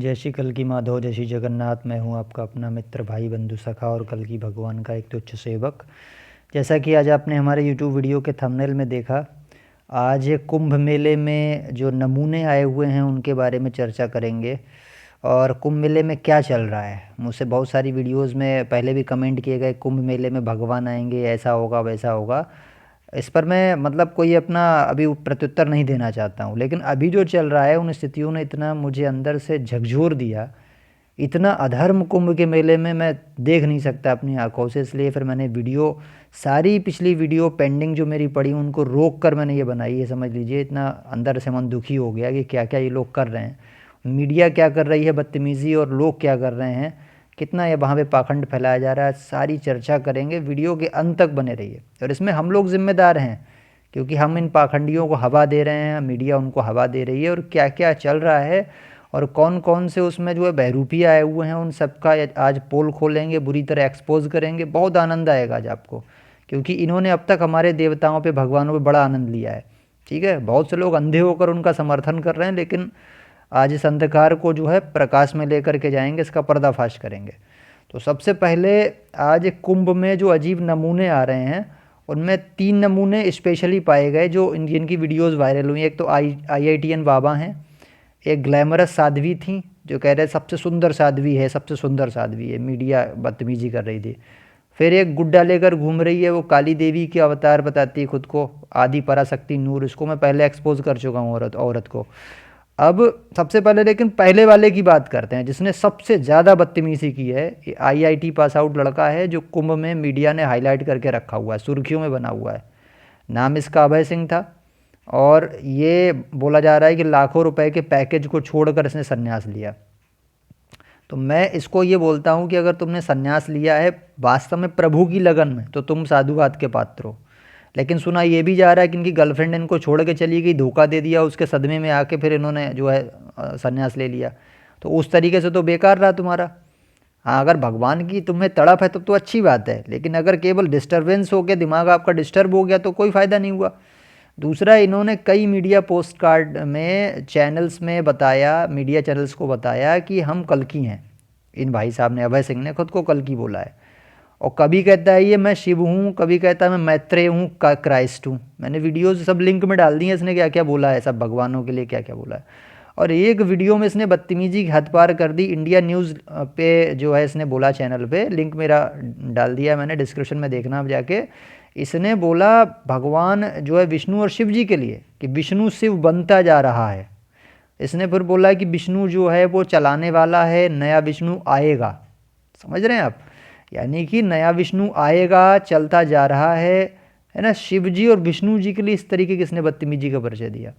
जय श्री कल्कि माधव, जय श्री जगन्नाथ। मैं हूं आपका अपना मित्र, भाई, बंधु, सखा और कल्कि भगवान का एक तुच्छ सेवक। जैसा कि आज आपने हमारे यूट्यूब वीडियो के थंबनेल में देखा, आज कुंभ मेले में जो नमूने आए हुए हैं उनके बारे में चर्चा करेंगे। और कुंभ मेले में क्या चल रहा है, मुझसे बहुत सारी वीडियोस में पहले भी कमेंट किए गए, कुंभ मेले में भगवान आएंगे, ऐसा होगा वैसा होगा। इस पर मैं कोई अपना अभी प्रत्युत्तर नहीं देना चाहता हूँ, लेकिन अभी जो चल रहा है उन स्थितियों ने इतना मुझे अंदर से झकझोर दिया, इतना अधर्म कुंभ के मेले में मैं देख नहीं सकता अपनी आंखों से। इसलिए फिर मैंने सारी पिछली वीडियो पेंडिंग जो मेरी पड़ी उनको रोक कर मैंने ये बनाई है। समझ लीजिए, इतना अंदर से मन दुखी हो गया कि क्या क्या ये लोग कर रहे हैं, मीडिया क्या कर रही है बदतमीज़ी, और लोग क्या कर रहे हैं, कितना ये वहाँ पे पाखंड फैलाया जा रहा है। सारी चर्चा करेंगे, वीडियो के अंत तक बने रहिए। और इसमें हम लोग जिम्मेदार हैं, क्योंकि हम इन पाखंडियों को हवा दे रहे हैं, मीडिया उनको हवा दे रही है। और क्या क्या चल रहा है और कौन कौन से उसमें बहरूपी आए हुए हैं, उन सबका आज पोल खोलेंगे, बुरी तरह एक्सपोज करेंगे। बहुत आनंद आएगा आज आपको, क्योंकि इन्होंने अब तक हमारे देवताओं पे, भगवानों पे बड़ा आनंद लिया है। ठीक है, बहुत से लोग अंधे होकर उनका समर्थन कर रहे हैं, लेकिन आज इस अंधकार को प्रकाश में लेकर के जाएंगे, इसका पर्दाफाश करेंगे। तो सबसे पहले आज कुंभ में जो अजीब नमूने आ रहे हैं उनमें 3 नमूने स्पेशली पाए गए जो जिनकी वीडियोस वायरल हुई। एक तो IITN बाबा हैं, एक ग्लैमरस साध्वी थी जो कह रहे सबसे सुंदर साध्वी है, सबसे सुंदर साध्वी है, मीडिया बदतमीजी कर रही थी। फिर एक गुड्डा लेकर घूम रही है, वो काली देवी के अवतार बताती है खुद को, आदि पराशक्ति नूर। इसको मैं पहले एक्सपोज कर चुका हूँ औरत को। अब सबसे पहले लेकिन पहले वाले की बात करते हैं, जिसने सबसे ज़्यादा बदतमीजी की है। IIT पास आउट लड़का है जो कुंभ में मीडिया ने हाईलाइट करके रखा हुआ है, सुर्खियों में बना हुआ है। नाम इसका अभय सिंह था, और ये बोला जा रहा है कि लाखों रुपए के पैकेज को छोड़कर इसने संन्यास लिया। तो मैं इसको ये बोलता हूँ कि अगर तुमने संन्यास लिया है वास्तव में प्रभु की लगन में, तो तुम साधुवाद के पात्र हो। लेकिन सुना ये भी जा रहा है कि इनकी गर्लफ्रेंड इनको छोड़ के चली गई, धोखा दे दिया, उसके सदमे में आके फिर इन्होंने संन्यास ले लिया। तो उस तरीके से तो बेकार रहा तुम्हारा। हाँ, अगर भगवान की तुम्हें तड़प है तब तो अच्छी बात है, लेकिन अगर केवल डिस्टर्बेंस हो गया, दिमाग आपका डिस्टर्ब हो गया, तो कोई फ़ायदा नहीं हुआ। दूसरा, इन्होंने कई मीडिया पोस्ट कार्ड में, चैनल्स में बताया, मीडिया चैनल्स को बताया कि हम कल्कि हैं। इन भाई साहब ने, अभय सिंह ने खुद को कल्कि बोला है। और कभी कहता है ये मैं शिव हूँ, कभी कहता है मैं मैत्रेय हूँ, क्राइस्ट हूँ। मैंने वीडियोज़ सब लिंक में डाल दी हैं, इसने क्या क्या बोला है, सब भगवानों के लिए क्या क्या बोला है। और एक वीडियो में इसने बदतमीजी की हद पार कर दी। इंडिया न्यूज़ पे इसने बोला, चैनल पे लिंक मेरा डाल दिया मैंने, डिस्क्रिप्शन में देखना आप जाके। इसने बोला भगवान विष्णु और शिव जी के लिए, कि विष्णु शिव बनता जा रहा है। इसने फिर बोला कि विष्णु वो चलाने वाला है, नया विष्णु आएगा। समझ रहे हैं आप, यानी कि नया विष्णु आएगा, चलता जा रहा है ना। शिव जी और विष्णु जी के लिए इस तरीके की इसने बदतमीजी का परिचय दिया।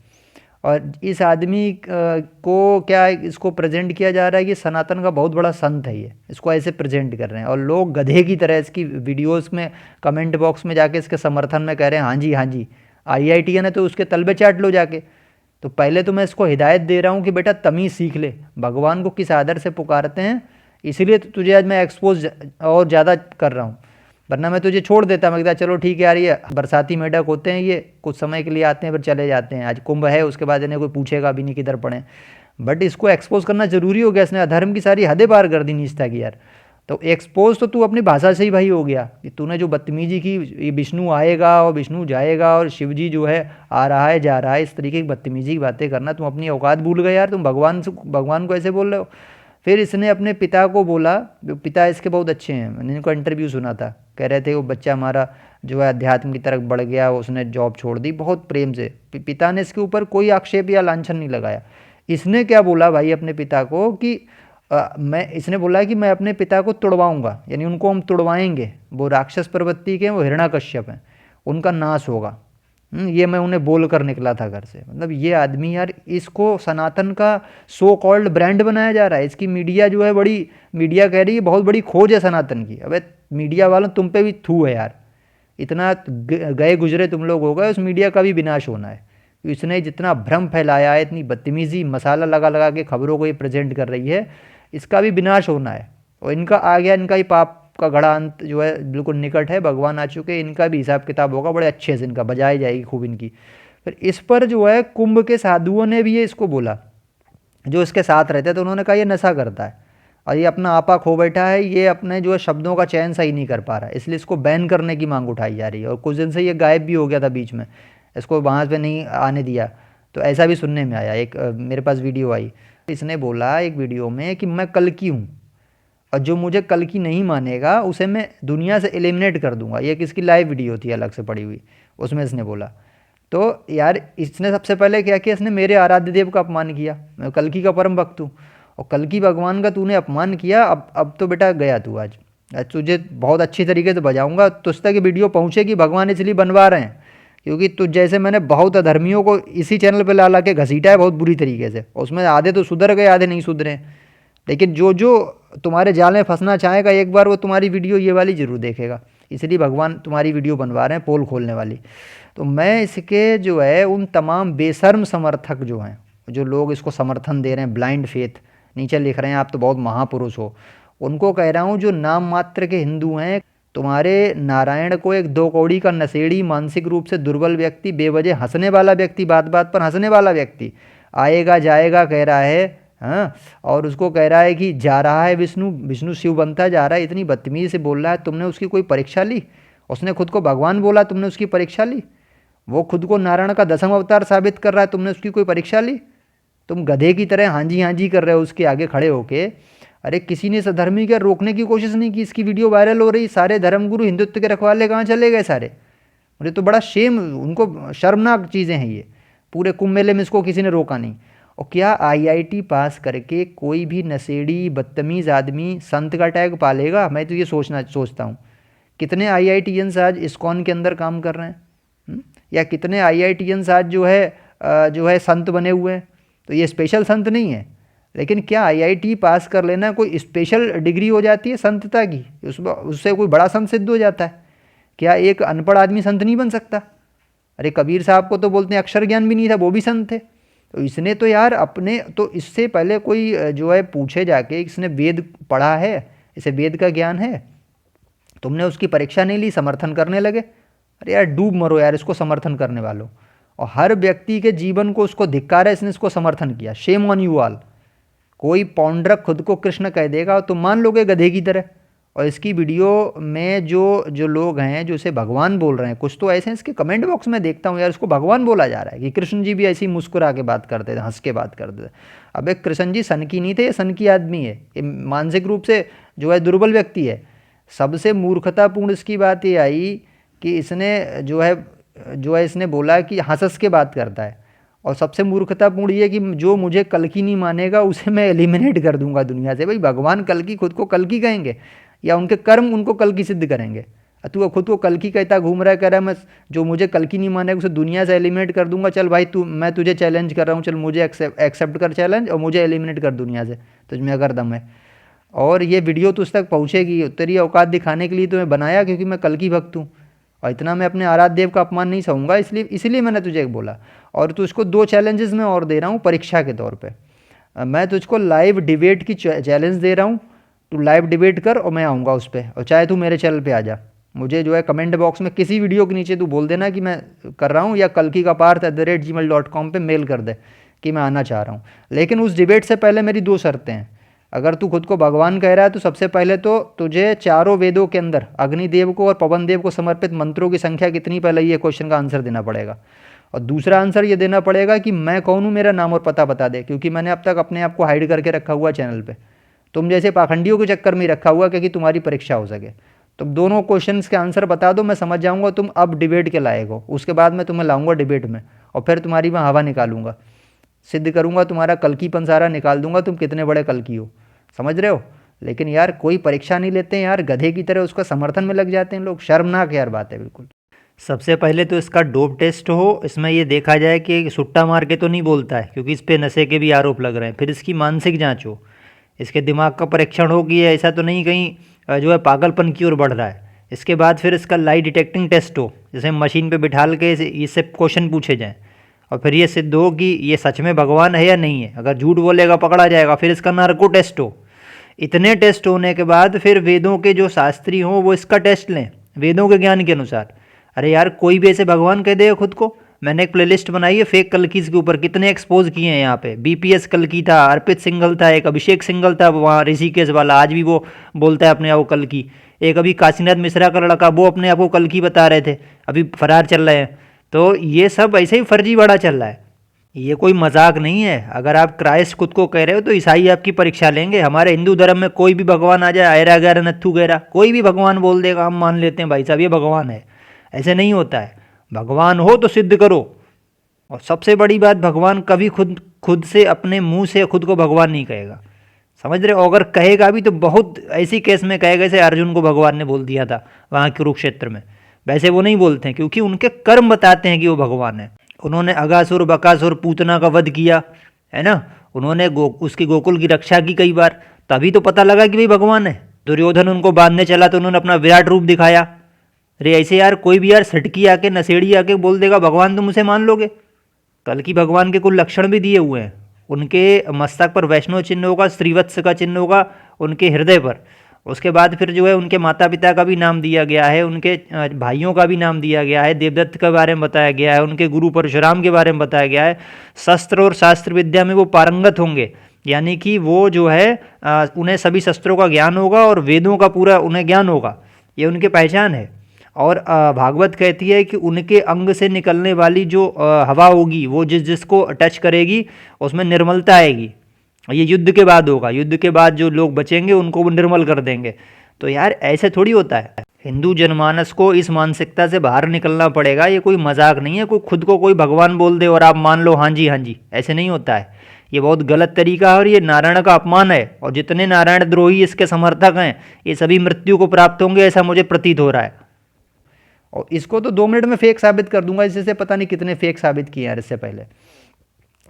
और इस आदमी को क्या इसको प्रेजेंट किया जा रहा है कि सनातन का बहुत बड़ा संत है, ये इसको ऐसे प्रेजेंट कर रहे हैं। और लोग गधे की तरह इसकी वीडियोस में कमेंट बॉक्स में जाके इसके समर्थन में कह रहे हैं हाँ जी हाँ जी, IITN है तो उसके तलबे चाट लो जाके। तो पहले तो मैं इसको हिदायत दे रहा हूँ कि बेटा तमीज़ सीख ले, भगवान को किस आदर से पुकारते हैं, इसीलिए तो तुझे आज मैं एक्सपोज और ज़्यादा कर रहा हूँ। वरना मैं तुझे छोड़ देता, मैं कहता चलो ठीक है यार, ये बरसाती मेढक होते हैं, ये कुछ समय के लिए आते हैं फिर चले जाते हैं, आज कुंभ है उसके बाद इन्हें कोई पूछेगा भी नहीं किधर पड़े। बट इसको एक्सपोज करना जरूरी हो गया, इसने अधर्म की सारी हदें पार कर दी नीचता की यार। तो एक्सपोज तो तू अपनी भाषा से ही भाई हो गया कि तूने जो बदतमीजी की, ये विष्णु आएगा और विष्णु जाएगा और शिव जी आ रहा है जा रहा है, इस तरीके की बदतमीजी की बातें करना, तुम अपनी औकात भूल गए यार। तुम भगवान को ऐसे बोल रहे हो। फिर इसने अपने पिता को बोला, पिता इसके बहुत अच्छे हैं, मैंने इनको इंटरव्यू सुना था, कह रहे थे वो बच्चा हमारा अध्यात्म की तरफ बढ़ गया, उसने जॉब छोड़ दी, बहुत प्रेम से। पिता ने इसके ऊपर कोई आक्षेप या लांछन नहीं लगाया। इसने क्या बोला भाई अपने पिता को कि इसने बोला कि मैं अपने पिता को तुड़वाऊंगा, यानी उनको हम तुड़वाएंगे, वो राक्षस प्रवृत्ति के, वो हिरण्याकश्यप हैं, उनका नाश होगा। ये मैं उन्हें बोल कर निकला था घर से। मतलब ये आदमी यार, इसको सनातन का सो कॉल्ड ब्रांड बनाया जा रहा है। इसकी मीडिया बड़ी, मीडिया कह रही है बहुत बड़ी खोज है सनातन की। अबे मीडिया वालों, तुम पे भी थू है यार, इतना गए गुजरे तुम लोग हो गए, उस मीडिया का भी विनाश होना है। इसने जितना भ्रम फैलाया है, इतनी बदतमीजी मसाला लगा लगा के खबरों को ये प्रेजेंट कर रही है, इसका भी विनाश होना है। और इनका आ गया, इनका ही पाप का घड़ा अंत बिल्कुल निकट है, भगवान आ चुके, इनका भी हिसाब किताब होगा बड़े अच्छे से, इनका बजाई जाएगी खूब इनकी। फिर इस पर कुंभ के साधुओं ने भी ये इसको बोला जो इसके साथ रहते, तो उन्होंने कहा ये नशा करता है और ये अपना आपा खो बैठा है, ये अपने जो है शब्दों का चयन सही नहीं कर पा रहा है, इसलिए इसको बैन करने की मांग उठाई जा रही है। और कुछ दिन से ये गायब भी हो गया था बीच में, इसको वहाँ पे नहीं आने दिया। तो ऐसा भी सुनने में आया, एक मेरे पास वीडियो आई, इसने बोला एक वीडियो में कि मैं कल की हूँ और जो मुझे कल की नहीं मानेगा उसे मैं दुनिया से एलिमिनेट कर दूंगा। ये किसकी लाइव वीडियो थी अलग से पड़ी हुई, उसमें इसने बोला। तो यार इसने सबसे पहले क्या किया, इसने मेरे आराध्य देव का अपमान किया। मैं कल्कि का परम भक्त हूँ और कल्कि भगवान का तूने अपमान किया। अब तो बेटा गया तू। आज तुझे बहुत अच्छी तरीके से बजाऊंगा, तुझ तक ये वीडियो पहुँचेगी। भगवान इसलिए बनवा रहे हैं क्योंकि तुझ जैसे मैंने बहुत अधर्मियों को इसी चैनल पर ला ला के घसीटा है बहुत बुरी तरीके से। उसमें आधे तो सुधर गए, आधे नहीं सुधरे। लेकिन जो जो तुम्हारे जाल में फंसना चाहेगा एक बार वो तुम्हारी वीडियो ये वाली ज़रूर देखेगा। इसलिए भगवान तुम्हारी वीडियो बनवा रहे हैं पोल खोलने वाली। तो मैं इसके जो है उन तमाम बेशर्म समर्थक जो हैं, जो लोग इसको समर्थन दे रहे हैं, ब्लाइंड फेथ नीचे लिख रहे हैं आप तो बहुत महापुरुष हो, उनको कह रहा हूँ जो नाम मात्र के हिंदू हैं, तुम्हारे नारायण को एक दो कौड़ी का नशेड़ी, मानसिक रूप से दुर्बल व्यक्ति, बेवजह हंसने वाला व्यक्ति, बात बात पर हंसने वाला व्यक्ति आएगा जाएगा कह रहा है। हाँ, और उसको कह रहा है कि जा रहा है विष्णु, विष्णु शिव बनता जा रहा है। इतनी बदतमीजी से बोल रहा है। तुमने उसकी कोई परीक्षा ली? उसने खुद को भगवान बोला, तुमने उसकी परीक्षा ली? वो खुद को नारायण का 10वां अवतार साबित कर रहा है, तुमने उसकी कोई परीक्षा ली? तुम गधे की तरह हाँ जी कर रहे हो उसके आगे खड़े होके। अरे किसी ने सधर्मी के रोकने की कोशिश नहीं की, इसकी वीडियो वायरल हो रही, सारे धर्मगुरु हिंदुत्व के रखवाले कहाँ चले गए सारे? मुझे तो बड़ा शेम, उनको शर्मनाक चीज़ें हैं ये। पूरे कुंभ मेले में इसको किसी ने रोका नहीं। और क्या आईआईटी पास करके कोई भी नशेड़ी बदतमीज़ आदमी संत का टैग पालेगा? मैं तो ये सोचता हूँ कितने आईआईटीएंस आज इस्कॉन के अंदर काम कर रहे हैं, या कितने आईआईटीएंस आज जो है संत बने हुए हैं। तो ये स्पेशल संत नहीं है, लेकिन क्या आईआईटी पास कर लेना कोई स्पेशल डिग्री हो जाती है संतता की? उससे कोई बड़ा संत सिद्ध हो जाता है? क्या एक अनपढ़ आदमी संत नहीं बन सकता? अरे कबीर साहब को तो बोलते हैं अक्षर ज्ञान भी नहीं था, वो भी संत थे। तो इसने तो यार अपने, तो इससे पहले कोई जो है पूछे जाके इसने वेद पढ़ा है, इसे वेद का ज्ञान है? तुमने उसकी परीक्षा नहीं ली, समर्थन करने लगे। अरे यार डूब मरो यार इसको समर्थन करने वालों। और हर व्यक्ति के जीवन को उसको धिक्कार है, इसने इसको समर्थन किया। Shame on you all. कोई पौंड्रक खुद को कृष्ण कह देगा तो मान लोगे गधे की तरह। और इसकी वीडियो में जो लोग हैं जो इसे भगवान बोल रहे हैं, कुछ तो ऐसे हैं इसके कमेंट बॉक्स में देखता हूँ यार, इसको भगवान बोला जा रहा है कि कृष्ण जी भी ऐसी मुस्कुरा के बात करते थे, हंस के बात करते थे। अबे कृष्ण जी सन की नहीं थे, ये सन की आदमी है, ये मानसिक रूप से जो है दुर्बल व्यक्ति है। सबसे मूर्खतापूर्ण इसकी बात ये आई कि इसने जो है इसने बोला कि हंस के बात करता है। और सबसे मूर्खतापूर्ण ये कि जो मुझे कल्कि नहीं मानेगा उसे मैं एलिमिनेट कर दूंगा दुनिया से। भाई भगवान कल्कि खुद को कल्कि कहेंगे या उनके कर्म उनको कल्कि सिद्ध करेंगे? तू खुद को कल्कि कहता घूम रहा है, कह रहा है मैं जो मुझे कल्कि नहीं मानेगा उसे दुनिया से एलिमिनेट कर दूंगा। चल भाई मैं तुझे चैलेंज कर रहा हूँ, चल मुझे एक्सेप्ट कर चैलेंज और मुझे एलिमिनेट कर दुनिया से, तुझमें अगर दम है। और ये वीडियो तुझ तक पहुँचेगी, तेरी औकात दिखाने के लिए तुम्हें बनाया क्योंकि मैं कल्कि भक्त हूँ और इतना मैं अपने आराध्य देव का अपमान नहीं सहूँगा, इसलिए मैंने तुझे बोला। और तुझको 2 चैलेंजेस मैं और दे रहा हूँ परीक्षा के तौर पे। मैं तुझको लाइव डिबेट की चैलेंज दे रहा हूँ, तू लाइव डिबेट कर और मैं आऊँगा उस पर। और चाहे तू मेरे चैनल पे आ जा, मुझे जो है कमेंट बॉक्स में किसी वीडियो के नीचे तू बोल देना कि मैं कर रहा हूँ, या kalkikaparth@gmail.com पे मेल कर दे कि मैं आना चाह रहा हूँ। लेकिन उस डिबेट से पहले मेरी 2 शर्तें हैं। अगर तू खुद को भगवान कह रहा है तो सबसे पहले तो तुझे चारों वेदों के अंदर अग्निदेव को और पवन देव को समर्पित मंत्रों की संख्या कितनी, पहले ये क्वेश्चन का आंसर देना पड़ेगा। और दूसरा आंसर ये देना पड़ेगा कि मैं कौन हूँ, मेरा नाम और पता बता दे, क्योंकि मैंने अब तक अपने आप को हाइड करके रखा हुआ चैनल पे, तुम जैसे पाखंडियों के चक्कर में रखा हुआ क्योंकि तुम्हारी परीक्षा हो सके। तुम दोनों क्वेश्चंस के आंसर बता दो, मैं समझ जाऊंगा तुम अब डिबेट के लायक हो। उसके बाद मैं तुम्हें लाऊंगा डिबेट में और फिर तुम्हारी मैं हवा निकालूंगा, सिद्ध करूंगा, तुम्हारा कल्कीपन सारा निकाल दूंगा, तुम कितने बड़े कल्की हो, समझ रहे हो। लेकिन यार कोई परीक्षा नहीं लेते हैं यार, गधे की तरह उसका समर्थन में लग जाते हैं लोग। शर्मनाक यार बात है बिल्कुल। सबसे पहले तो इसका डोप टेस्ट हो, इसमें ये देखा जाए कि सुट्टा मार के तो नहीं बोलता है क्योंकि इस पर नशे के भी आरोप लग रहे हैं। फिर इसकी मानसिक जांच हो, इसके दिमाग का परीक्षण हो कि ऐसा तो नहीं कहीं जो है पागलपन की ओर बढ़ रहा है। इसके बाद फिर इसका लाई डिटेक्टिंग टेस्ट हो, जैसे मशीन पे बिठाल के इससे क्वेश्चन पूछे जाएँ और फिर ये सिद्ध हो कि ये सच में भगवान है या नहीं है। अगर झूठ बोलेगा पकड़ा जाएगा। फिर इसका नार्को टेस्ट हो। इतने टेस्ट होने के बाद फिर वेदों के जो शास्त्री हों वो इसका टेस्ट लें वेदों के ज्ञान के अनुसार। अरे यार कोई भी ऐसे भगवान कह देगा खुद को, मैंने एक प्लेलिस्ट बनाई है फेक कल्कीज के ऊपर, कितने एक्सपोज किए हैं यहाँ पे। बीपीएस कल्की था, अर्पित सिंघल था, एक अभिषेक सिंघल था वहाँ ऋषिकेश वाला, आज भी वो बोलता है अपने आप को कल्की। एक अभी काशीनाथ मिश्रा का लड़का, वो अपने आप को कल्की बता रहे थे, अभी फरार चल रहे हैं। तो ये सब ऐसे ही फर्जीवाड़ा चल रहा है, ये कोई मजाक नहीं है। अगर आप क्राइस्ट खुद को कह रहे हो तो ईसाई आपकी परीक्षा लेंगे। हमारे हिंदू धर्म में कोई भी भगवान आ जाए, आयरा गैरा नत्थु गैरा, कोई भी भगवान बोल देगा, हम मान लेते हैं भाई साहब ये भगवान है। ऐसे नहीं होता है, भगवान हो तो सिद्ध करो। और सबसे बड़ी बात, भगवान कभी खुद से अपने मुंह से खुद को भगवान नहीं कहेगा, समझ रहे हो। अगर कहेगा भी तो बहुत ऐसी केस में कहेगा जैसे अर्जुन को भगवान ने बोल दिया था वहाँ कुरुक्षेत्र में, वैसे वो नहीं बोलते हैं, क्योंकि उनके कर्म बताते हैं कि वो भगवान है। उन्होंने अगासुर बकासुर पूतना का वध किया है ना, उन्होंने उसकी गोकुल की रक्षा की कई बार, तभी तो पता लगा कि भाई भगवान है। दुर्योधन उनको बांधने चला तो उन्होंने अपना विराट रूप दिखाया। अरे ऐसे यार कोई भी यार सटकी आके नशेड़ी आके बोल देगा भगवान, तुम उसे मान लोगे। कल की भगवान के कुल लक्षण भी दिए हुए हैं, उनके मस्तक पर वैष्णव चिन्ह होगा, श्रीवत्स का चिन्ह होगा उनके हृदय पर। उसके बाद फिर जो है उनके माता पिता का भी नाम दिया गया है, उनके भाइयों का भी नाम दिया गया है, देवदत्त के बारे में बताया गया है, उनके गुरु परशुराम के बारे में बताया गया है। शस्त्र और शास्त्र विद्या में वो पारंगत होंगे, यानी कि वो जो है उन्हें सभी शस्त्रों का ज्ञान होगा और वेदों का पूरा उन्हें ज्ञान होगा, ये उनकी पहचान है। और भागवत कहती है कि उनके अंग से निकलने वाली जो हवा होगी वो जिसको टच करेगी उसमें निर्मलता आएगी। ये युद्ध के बाद होगा, युद्ध के बाद जो लोग बचेंगे उनको वो निर्मल कर देंगे। तो यार ऐसे थोड़ी होता है, हिंदू जनमानस को इस मानसिकता से बाहर निकलना पड़ेगा। ये कोई मजाक नहीं है, कोई खुद को कोई भगवान बोल दे और आप मान लो हाँ जी, ऐसे नहीं होता है। ये बहुत गलत तरीका है और ये नारायण का अपमान है। और जितने नारायण द्रोही इसके समर्थक हैं ये सभी मृत्यु को प्राप्त होंगे, ऐसा मुझे प्रतीत हो रहा है। और इसको तो 2 मिनट में फेक साबित कर दूंगा, इससे पता नहीं कितने फेक साबित किए यार इससे पहले।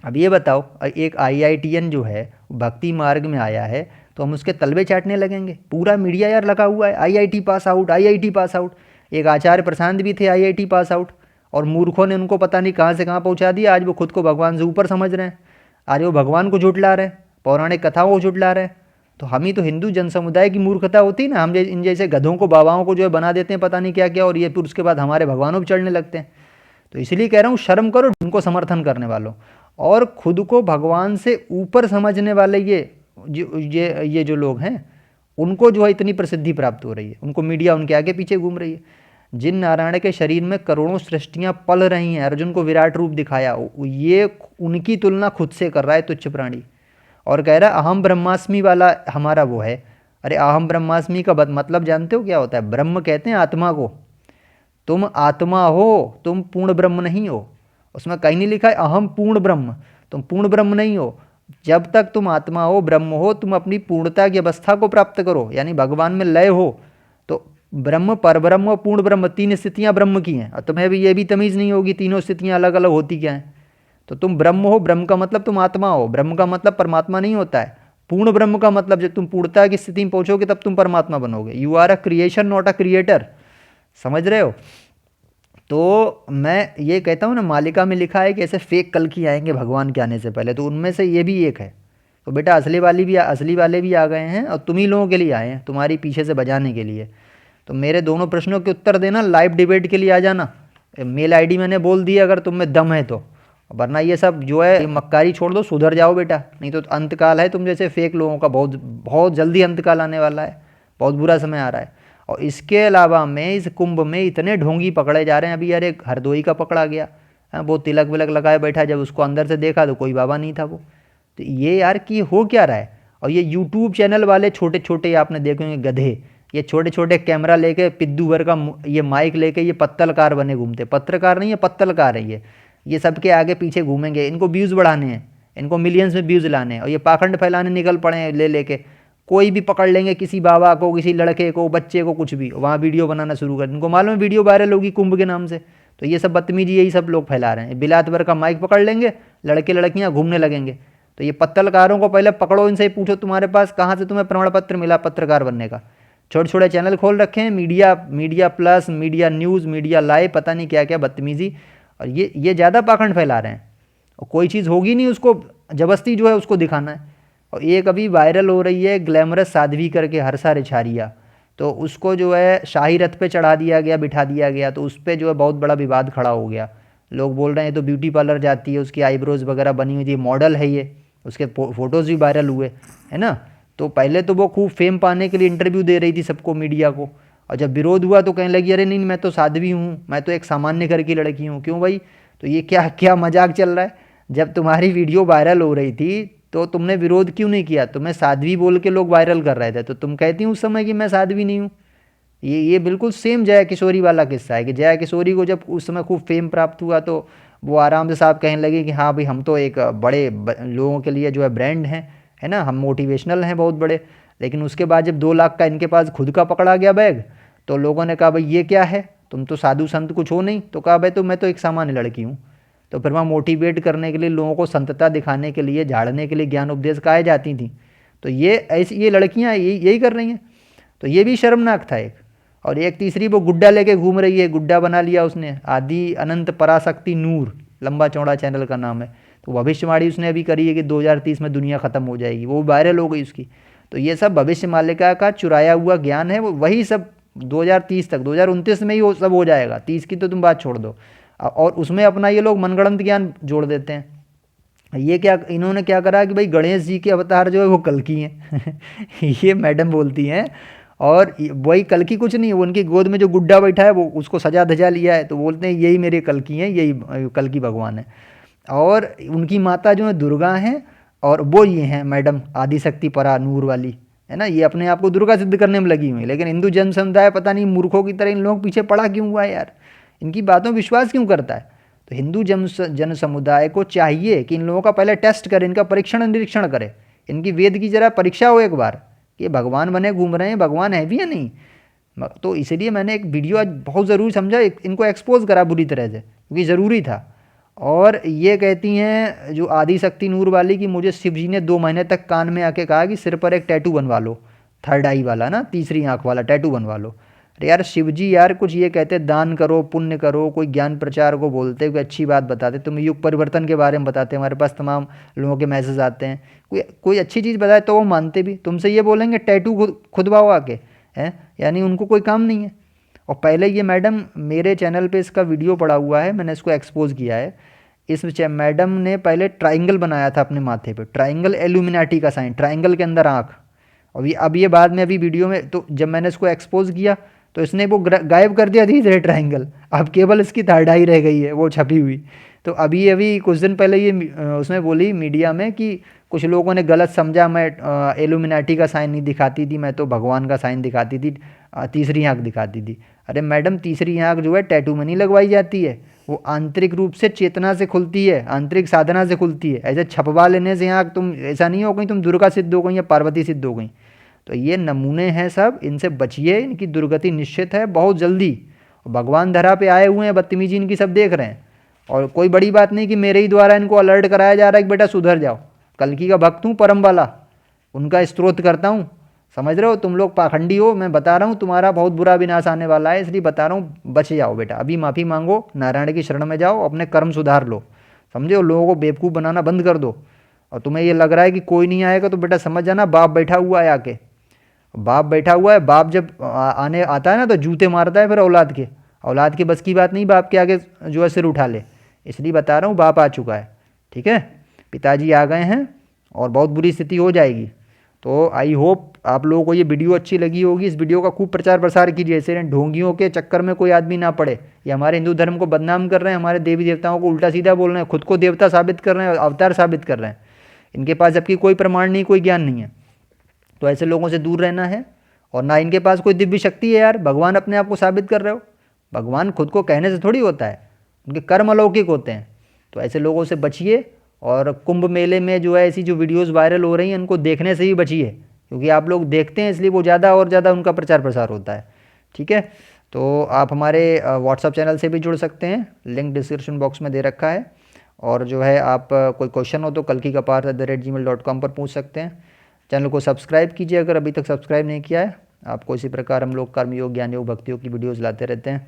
अब ये बताओ, एक IITN जो है भक्ति मार्ग में आया है तो हम उसके तलवे चाटने लगेंगे? पूरा मीडिया यार लगा हुआ है IIT pass out, IIT pass out. एक आचार्य प्रशांत भी थे IIT पास आउट, और मूर्खों ने उनको पता नहीं कहाँ से कहाँ पहुँचा दिया। आज वो खुद को भगवान से ऊपर समझ रहे हैं, आज वो भगवान को झुठला रहे हैं, पौराणिक कथाओं को झुठला रहे हैं। तो हम ही तो हिंदू जन समुदाय की मूर्खता होती है ना, हम इन जैसे गधों को बाबाओं को जो है बना देते हैं पता नहीं क्या क्या, और ये फिर उसके बाद हमारे भगवानों पर चढ़ने लगते हैं। तो इसलिए कह रहा हूँ शर्म करो उनको समर्थन करने वालों, और खुद को भगवान से ऊपर समझने वाले ये जो लोग हैं उनको जो है इतनी प्रसिद्धि प्राप्त हो रही है, उनको मीडिया उनके आगे पीछे घूम रही है। जिन नारायण के शरीर में करोड़ों सृष्टियां पल रही हैं, अर्जुन को विराट रूप दिखाया, ये उनकी तुलना खुद से कर रहा है तुच्छ प्राणी, और कह रहा है अहम ब्रह्मास्मि वाला हमारा वो है। अरे अहम ब्रह्मास्मि का मतलब जानते हो क्या होता है? ब्रह्म कहते हैं आत्मा को, तुम आत्मा हो, तुम पूर्ण ब्रह्म नहीं हो। उसमें कहीं नहीं लिखा है अहम पूर्ण ब्रह्म, तुम पूर्ण ब्रह्म नहीं हो। जब तक तुम आत्मा हो, ब्रह्म हो, तुम अपनी पूर्णता की अवस्था को प्राप्त करो, यानी भगवान में लय हो। तो ब्रह्म, परब्रह्म और पूर्ण ब्रह्म, 3 स्थितियां ब्रह्म की हैं, और तुम्हें भी ये भी तमीज़ नहीं होगी तीनों स्थितियां अलग अलग होती क्या हैं। तो तुम ब्रह्म हो, ब्रह्म का मतलब तुम आत्मा हो, ब्रह्म का मतलब परमात्मा नहीं होता है। पूर्ण ब्रह्म का मतलब जब तुम पूर्णता की स्थिति में पहुंचोगे तब तुम परमात्मा बनोगे। You are a creation not a creator, समझ रहे हो। तो मैं ये कहता हूँ ना, मालिका में लिखा है कि ऐसे फेक कल्की आएंगे भगवान के आने से पहले, तो उनमें से ये भी एक है। तो बेटा असली वाले भी आ गए हैं, और तुम ही लोगों के लिए आए हैं, तुम्हारी पीछे से बजाने के लिए। तो मेरे दोनों प्रश्नों के उत्तर देना, लाइव डिबेट के लिए आ जाना। मेल ID मैंने बोल दी अगर तुम में दम है तो, वरना ये सब जो है मक्कारी छोड़ दो, सुधर जाओ बेटा, नहीं तो अंतकाल है तुम जैसे फेक लोगों का, बहुत बहुत जल्दी अंतकाल आने वाला है, बहुत बुरा समय आ रहा है। और इसके अलावा में इस कुंभ में इतने ढोंगी पकड़े जा रहे हैं। अभी यार एक हरदोई का पकड़ा गया, वो तिलक विलक लगाए बैठा, जब उसको अंदर से देखा तो कोई बाबा नहीं था वो। तो ये यार कि हो क्या रहा है। और ये यूट्यूब चैनल वाले छोटे छोटे आपने देखे होंगे गधे, ये छोटे छोटे कैमरा लेके, पिद्दू भर का ये माइक लेके, ये पत्तलकार बने घूमते। पत्रकार नहीं है, पत्तलकार है ये सबके आगे पीछे घूमेंगे। इनको व्यूज़ बढ़ाने हैं, इनको मिलियंस में व्यूज़ लाने हैं, और ये पाखंड फैलाने निकल पड़े हैं ले लेके। कोई भी पकड़ लेंगे, किसी बाबा को, किसी लड़के को, बच्चे को, कुछ भी, वहाँ वीडियो बनाना शुरू कर। इनको मालूम है वीडियो वायरल होगी कुंभ के नाम से, तो ये सब बदतमीजी यही सब लोग फैला रहे हैं। बिलात भर का माइक पकड़ लेंगे, लड़के लड़कियाँ घूमने लगेंगे। तो ये पत्तलकारों को पहले पकड़ो, इनसे ही पूछो तुम्हारे पास कहाँ से तुम्हें प्रमाण पत्र मिला पत्रकार बनने का। छोटे छोटे चैनल खोल रखे हैं, media plus, media news, media live, पता नहीं क्या क्या बदतमीजी, और ये ज़्यादा पाखंड फैला रहे हैं। और कोई चीज़ होगी नहीं, उसको जबरदस्ती जो है उसको दिखाना है। और एक अभी वायरल हो रही है ग्लैमरस साध्वी करके, हर्षा रिछारिया, तो उसको जो है शाही रथ पे चढ़ा दिया गया, बिठा दिया गया, तो उस पर जो है बहुत बड़ा विवाद खड़ा हो गया। लोग बोल रहे हैं तो ब्यूटी पार्लर जाती है, उसकी आईब्रोज वगैरह बनी हुई थी, मॉडल है ये, उसके फ़ोटोज़ भी वायरल हुए, है ना। तो पहले तो वो खूब फेम पाने के लिए इंटरव्यू दे रही थी सबको, मीडिया को, और जब विरोध हुआ तो कहने लगी अरे नहीं मैं तो साध्वी हूँ, मैं तो एक सामान्य घर की लड़की हूँ। क्यों भाई? तो ये क्या क्या मजाक चल रहा है? जब तुम्हारी वीडियो वायरल हो रही थी तो तुमने विरोध क्यों नहीं किया? तुम्हें साध्वी बोल के लोग वायरल कर रहे थे, तो तुम कहती उस समय कि मैं साध्वी नहीं हूँ। ये बिल्कुल सेम जया किशोरी वाला किस्सा है कि जया किशोरी को जब उस समय खूब फेम प्राप्त हुआ तो वो आराम से साहब कहने लगे कि हाँ भाई हम तो एक बड़े लोगों के लिए जो है ब्रांड हैं, है ना, हम मोटिवेशनल हैं बहुत बड़े। लेकिन उसके बाद जब 2 लाख का इनके पास खुद का पकड़ा गया बैग, तो लोगों ने कहा भाई ये क्या है, तुम तो साधु संत कुछ हो नहीं। तो कहा भाई तो मैं तो एक सामान्य लड़की हूँ। तो फिर वहाँ मोटिवेट करने के लिए, लोगों को संतता दिखाने के लिए, झाड़ने के लिए ज्ञान उपदेश कहे जाती थी। तो ये ऐसी ये लड़कियाँ यही कर रही हैं। तो ये भी शर्मनाक था एक। और एक तीसरी वो गुड्डा लेके घूम रही है, गुड्डा बना लिया उसने, आदि अनंत पराशक्ति नूर, लंबा चौड़ा चैनल का नाम है। तो भविष्यवाणी उसने अभी करी है कि 2030 में दुनिया ख़त्म हो जाएगी, वो वायरल हो गई उसकी। तो ये सब भविष्य मालिका का चुराया हुआ ज्ञान है, वो वही सब 2030 तक, 2029 में ही वो सब हो जाएगा, 30 की तो तुम बात छोड़ दो। और उसमें अपना ये लोग मनगढ़ंत ज्ञान जोड़ देते हैं। ये क्या इन्होंने क्या करा कि भाई गणेश जी के अवतार जो है वो कल्कि हैं ये मैडम बोलती हैं। और वही कल्कि कुछ नहीं, वो उनकी गोद में जो गुड्डा बैठा है वो उसको सजा धजा लिया है, तो बोलते हैं यही मेरे कल्कि हैं, यही कल्कि भगवान है। और उनकी माता जो है दुर्गा हैं, और वो ये हैं मैडम आदिशक्ति परा नूर वाली, है ना। ये अपने आप को दुर्गा सिद्ध करने में लगी हुई है। लेकिन हिंदू जन समुदाय पता नहीं मूर्खों की तरह इन लोगों के पीछे पड़ा क्यों हुआ है यार, इनकी बातों में विश्वास क्यों करता है। तो हिंदू जन समुदाय को चाहिए कि इन लोगों का पहले टेस्ट करे, इनका परीक्षण निरीक्षण करे, इनकी वेद की जरा परीक्षा हो एक बार कि भगवान बने घूम रहे हैं, भगवान है भी या नहीं। तो इसलिए मैंने एक वीडियो आज बहुत ज़रूरी समझा, इनको एक्सपोज करा बुरी तरह से, क्योंकि ज़रूरी था। और ये कहती हैं जो आदिशक्ति नूर वाली कि मुझे शिव जी ने 2 महीने तक कान में आके कहा कि सिर पर एक टैटू बनवा लो, थर्ड आई वाला ना, तीसरी आँख वाला टैटू बनवा लो। अरे यार शिव जी यार कुछ ये कहते दान करो, पुण्य करो, कोई ज्ञान प्रचार को बोलते, कोई अच्छी बात बताते, तुम युग परिवर्तन के बारे में बताते, हमारे पास तमाम लोगों के मैसेज आते हैं, कोई अच्छी चीज़ बताए तो वो मानते भी। तुमसे ये बोलेंगे टैटू खुदवाओ आके, हैं, यानी उनको कोई काम नहीं है। और पहले ये मैडम मेरे चैनल पे इसका वीडियो पड़ा हुआ है, मैंने इसको एक्सपोज किया है। इस मैडम ने पहले ट्राइंगल बनाया था अपने माथे पे, ट्राइंगल एल्यूमिनाटी का साइन, ट्राइंगल के अंदर आँख। अब ये बाद में अभी वीडियो में, तो जब मैंने इसको एक्सपोज किया तो इसने वो गायब कर दिया धीरे धीरे ट्राइंगल, अब केवल इसकी थर्ड आई रह गई है वो छपी हुई। तो अभी कुछ दिन पहले ये उसमें बोली मीडिया में कि कुछ लोगों ने गलत समझा, मैं एल्यूमिनाटी का साइन नहीं दिखाती थी, मैं तो भगवान का साइन दिखाती थी, तीसरी आँख दिखाती थी। अरे मैडम तीसरी आँख जो है टैटू में नहीं लगवाई जाती है, वो आंतरिक रूप से चेतना से खुलती है, आंतरिक साधना से खुलती है। ऐसे छपवा लेने से आँख तुम ऐसा नहीं हो गई तुम दुर्गा सिद्ध हो गई या पार्वती सिद्ध हो गई। तो ये नमूने हैं सब, इनसे बचिए, इनकी दुर्गति निश्चित है बहुत जल्दी। भगवान धरा पे आए हुए हैं, बदतमीजी इनकी सब देख रहे हैं। और कोई बड़ी बात नहीं कि मेरे ही द्वारा इनको अलर्ट कराया जा रहा है कि बेटा सुधर जाओ। कल्कि का भक्त हूँ परम वाला, उनका स्त्रोत करता हूँ, समझ रहे हो। तुम लोग पाखंडी हो, मैं बता रहा हूँ तुम्हारा बहुत बुरा विनाश आने वाला है, इसलिए बता रहा हूँ बच जाओ बेटा, अभी माफ़ी मांगो, नारायण की शरण में जाओ, अपने कर्म सुधार लो, समझे हो। लोगों को बेवकूफ़ बनाना बंद कर दो। और तुम्हें ये लग रहा है कि कोई नहीं आएगा तो बेटा समझ जाना बाप बैठा हुआ है आके, बाप बैठा हुआ है। बाप जब आने आता है ना तो जूते मारता है फिर औलाद के बस की बात नहीं बाप के आगे जो है सिर उठा ले। इसलिए बता रहा हूँ बाप आ चुका है, ठीक है, पिताजी आ गए हैं और बहुत बुरी स्थिति हो जाएगी। तो आई होप आप लोगों को ये वीडियो अच्छी लगी होगी। इस वीडियो का खूब प्रचार प्रसार कीजिए, ऐसे ढोंगियों के चक्कर में कोई आदमी ना पड़े। ये हमारे हिंदू धर्म को बदनाम कर रहे हैं, हमारे देवी देवताओं को उल्टा सीधा बोल रहे हैं, खुद को देवता साबित कर रहे हैं, अवतार साबित कर रहे हैं। इनके पास जबकि कोई प्रमाण नहीं, कोई ज्ञान नहीं है। तो ऐसे लोगों से दूर रहना है। और ना इनके पास कोई दिव्य शक्ति है यार, भगवान अपने आप को साबित कर रहे हो, भगवान खुद को कहने से थोड़ी होता है, उनके कर्म अलौकिक होते हैं। तो ऐसे लोगों से बचिए। और कुंभ मेले में जो है ऐसी जो वीडियोस वायरल हो रही हैं उनको देखने से ही बचिए, क्योंकि आप लोग देखते हैं इसलिए वो ज़्यादा और ज़्यादा उनका प्रचार प्रसार होता है, ठीक है। तो आप हमारे व्हाट्सअप चैनल से भी जुड़ सकते हैं, लिंक डिस्क्रिप्शन बॉक्स में दे रखा है। और जो है आप कोई क्वेश्चन हो तो kalkikapar@gmail.com पर पूछ सकते हैं। चैनल को सब्सक्राइब कीजिए अगर अभी तक सब्सक्राइब नहीं किया है। आपको इसी प्रकार हम लोग कर्मयोग, ज्ञान योग, भक्ति योग की वीडियोज़ लाते रहते हैं।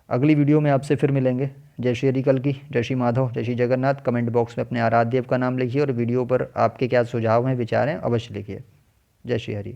अगली वीडियो में आपसे फिर मिलेंगे। जय श्री हरि कल्कि, जय श्री माधव, जय श्री जगन्नाथ। कमेंट बॉक्स में अपने आराध्य देव का नाम लिखिए और वीडियो पर आपके क्या सुझाव हैं, विचार हैं, अवश्य लिखिए। जय श्री हरि।